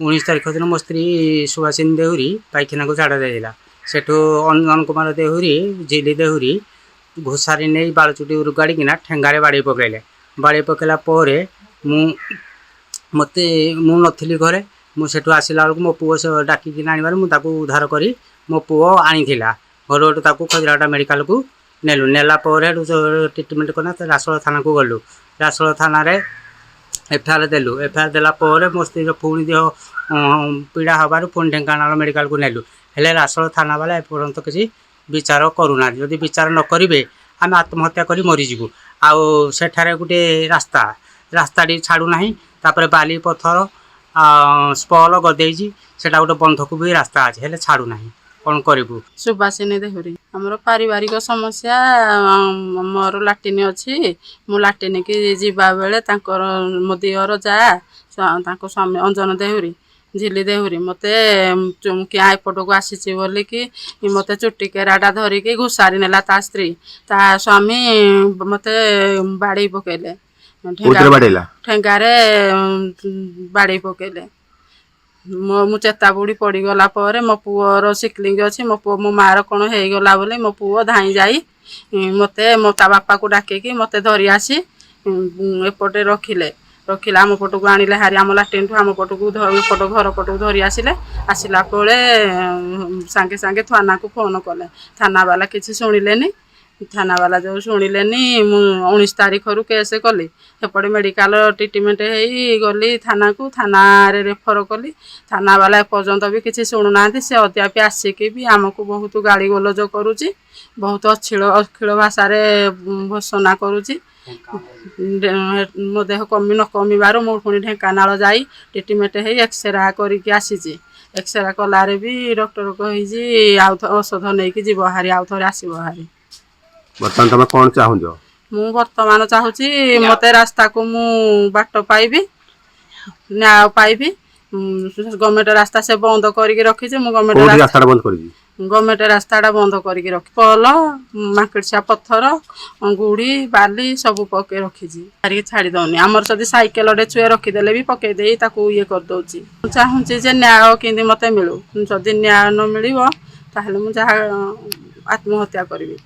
19 तारिख दिन मो स्त्री सुभाषिनी देहुरी पाइखाना को झाड़ा देला सेठू अंजन कुमार देहुरी झिली देहुरी घोषारी नहीं बालचुटी गाड़ीकिना ठेंगारे बाड़ी पकड़े बाड़ी पकड़ा मते मु नथली घरे मुझे आसला बेलू मो पुओ से डाकिन आनबार मुझे उद्धार करी मो पुओ आनी घर खजुराटा मेडिकल को नेलु नेला ट्रिटमेंट करना रासोल थाना को गलु रासोल थाना एफआईआर देलु एफआईआर देला मो स्त्री पुणी देह पीड़ा हबार पुणी ढेंकानाल मेडिकल को नेलु हेले रासोल थाना वाला एपर्यंत किसी विचार करूना जदि विचार न करेंगे आम आत्महत्या कर मरीजु आउ सेठारे गोटे रास्ताटी छाड़ूना तापर बाली पथर स्पल गदेजी सेटा गोटे बंधक भी रास्ता अच्छे हेले छाड़ूना कौन करूँ। सुभाषिनी देहुरी आमर पारिवारिक समस्या मोर लाट्रिन अच्छी मु लाट्रिन की जीवा बेले मो दियर जा स्वामी अंजन देहुरी झिली देहुरी मते क्या एपट को आसी बोलिकी मते चुटी केराटा धरिकी घुसारी नेला ता स्त्री ता स्वामी मते बाड़ी पकेले ठेंगारे बाड़ी पकेले मो चेता बुड़ी पड़गला मो पुओर सिकलिंग अच्छी मो पुओ मो मार कौन होगला बोले मो पुओ धाई जाई मते मो ता बापा को डाकिकी मते धरी आसी एपटे रखिले आम पट को आनिले हारी आम लाट्रिन ठू आम पट को एपट घर पट को धरी आसला सांगे सांगे थाना को फोन कले थाना वाला किसी शुणिले थाना वाला जो शुणिले 19 तारिख रु केस कली एपटे मेडिकल ट्रिटमेंट गली थाना को थाना रेफर कली थाना वाला एपर्यंत भी किसी शुणुना से अद्यापि आसिकी भी आमको बहुत गाड़ी गोलज करुच्ची बहुत अश्लील भाषा भर्सना करुच्ची मो देह कमी न कमिबार मु पुणी ढेंकानाल जाई ट्रिटमेंट एक्सरे करके आसी एक्सरे कलारे भी डॉक्टर कही औषध नहीं जीव हारी आउ थे आसब हारी बर्तमान तुम कौन चाहूँ मु बर्तमान चाहूँगी मत रास्ता को मु बाट पाइबी न्याय पाइबी गवर्नमेंट रास्ता से बंद करके रखी गवर्नमेंट रास्ता बंद करके रखी पल माकड़िया पत्थर गुड़ी बाली सब पके रखी छाड़ी दौनी आमर जदि साइकेल छुए रखीदे भी पकईदे ये करदे चाहूँगी जे न्याय कि मत मिलू जदि न्याय न मिल ताहले मु जहाँ आत्महत्या करी।